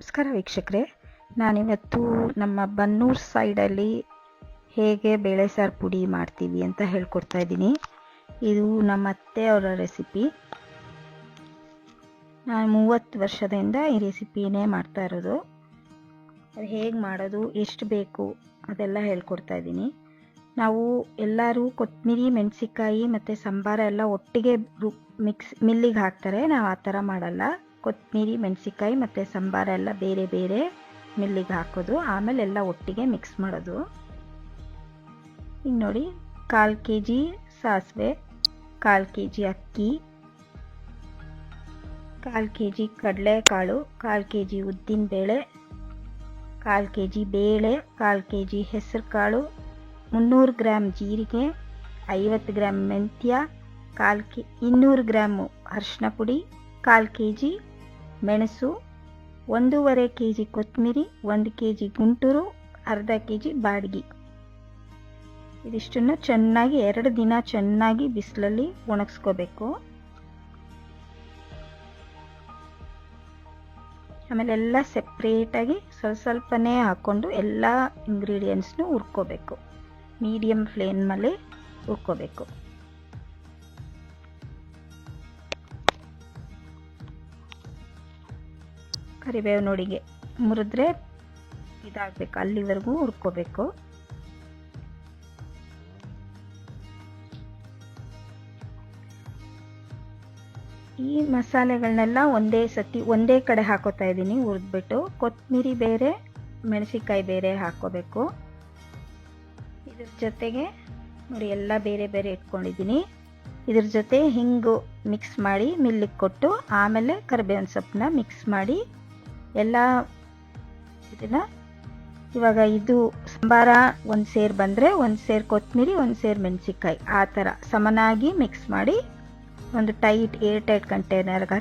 ನಮಸ್ಕಾರ ವೀಕ್ಷಕರೇ, ನಾನಿವತ್ತು ನಮ್ಮ ಬನ್ನೂರು ಸೈಡಲ್ಲಿ ಹೇಗೆ ಬೇಳೆ ಸಾರು ಪುಡಿ ಮಾಡ್ತೀವಿ ಅಂತ ಹೇಳ್ಕೊಡ್ತಾ ಇದ್ದೀನಿ. ಇದು ನಮ್ಮ ಅತ್ತೆಯವರ ರೆಸಿಪಿ. ನಾನು 30 ವರ್ಷದಿಂದ ಈ ರೆಸಿಪಿನೇ ಮಾಡ್ತಾ ಇರೋದು. ಅದು ಹೇಗೆ ಮಾಡೋದು, ಎಷ್ಟು ಬೇಕು ಅದೆಲ್ಲ ಹೇಳ್ಕೊಡ್ತಾ ಇದ್ದೀನಿ. ನಾವು ಎಲ್ಲರೂ ಕೊತ್ತಂಬರಿ, ಮೆಣಸಿಕಾಯಿ ಮತ್ತು ಸಂಬಾರ ಎಲ್ಲ ಒಟ್ಟಿಗೆ ಮಿಲ್ಲಿಗೆ ಹಾಕ್ತಾರೆ. ನಾವು ಆ ಥರ ಮಾಡಲ್ಲ. ಕೊತ್ತಂಬರಿ, ಮೆಣಸಿಕಾಯಿ ಮತ್ತು ಸಂಬಾರ ಎಲ್ಲ ಬೇರೆ ಬೇರೆ ಮಿಲ್ಲಿಗೆ ಹಾಕೋದು, ಆಮೇಲೆ ಎಲ್ಲ ಒಟ್ಟಿಗೆ ಮಿಕ್ಸ್ ಮಾಡೋದು. ಈಗ ನೋಡಿ, 1/4 kg ಸಾಸಿವೆ, 1/4 kg ಅಕ್ಕಿ, 1/4 kg ಕಡಲೆಕಾಳು, 1/4 kg ಉದ್ದಿನಬೇಳೆ, 1/4 kg ಬೇಳೆ, 1/4 kg ಹೆಸರು ಕಾಳು, 300 ಗ್ರಾಮ್ ಜೀರಿಗೆ, 50 ಗ್ರಾಮ್ ಮೆಂತ್ಯ, 200 ಗ್ರಾಮ್ ಅರಿಶಿನ ಪುಡಿ, 1/4 kg ಮೆಣಸು, 1.5 kg ಕೊತ್ತಂಬರಿ, 1 kg ಗುಂಟೂರು, ಅರ್ಧ kg ಬಾಡಿಗೆ. ಇದಿಷ್ಟನ್ನು ಚೆನ್ನಾಗಿ 2 ದಿನ ಚೆನ್ನಾಗಿ ಬಿಸಿಲಲ್ಲಿ ಒಣಗಿಸ್ಕೋಬೇಕು. ಆಮೇಲೆ ಎಲ್ಲ ಸೆಪ್ರೇಟಾಗಿ ಸ್ವಲ್ಪನೇ ಹಾಕ್ಕೊಂಡು ಎಲ್ಲ ಇಂಗ್ರೀಡಿಯೆಂಟ್ಸ್ನು ಹುರ್ಕೋಬೇಕು. ಮೀಡಿಯಮ್ ಫ್ಲೇಮ್ ಮೇಲೆ ಹುರ್ಕೋಬೇಕು. ಕರಿಬೇವು ನೋಡಿಗೆ ಮುರಿದ್ರೆ ಇದಾಗಬೇಕು, ಅಲ್ಲಿವರೆಗೂ ಹುರ್ಕೋಬೇಕು. ಈ ಮಸಾಲೆಗಳನ್ನೆಲ್ಲ ಒಂದೇ ಕಡೆ ಹಾಕೋತಾ ಇದ್ದೀನಿ ಹುರಿದ್ಬಿಟ್ಟು. ಕೊತ್ತಂಬರಿ ಬೇರೆ, ಮೆಣಸಿಕಾಯಿ ಬೇರೆ ಹಾಕೋಬೇಕು. ಇದ್ರ ಜೊತೆಗೆ ನೋಡಿ ಎಲ್ಲ ಬೇರೆ ಬೇರೆ ಇಟ್ಕೊಂಡಿದ್ದೀನಿ. ಇದ್ರ ಜೊತೆ ಹಿಂಗು ಮಿಕ್ಸ್ ಮಾಡಿ ಮಿಲ್ಲಿಗೆ ಕೊಟ್ಟು, ಆಮೇಲೆ ಕರಿಬೇವಿನ ಸೊಪ್ಪನ್ನ ಮಿಕ್ಸ್ ಮಾಡಿ ಎಲ್ಲ ಇದನ್ನ ಇವಾಗ ಇದು ಸಂಬಾರ ಒಂದು ಸೇರು ಬಂದರೆ ಒಂದು ಸೇರು ಕೊತ್ತಂಬರಿ, ಒಂದು ಸೇರು ಮೆಣಸಿಕಾಯಿ, ಆ ಥರ ಸಮನಾಗಿ ಮಿಕ್ಸ್ ಮಾಡಿ ಒಂದು ಏರ್ ಟೈಟ್ ಕಂಟೈನರ್ಗೆ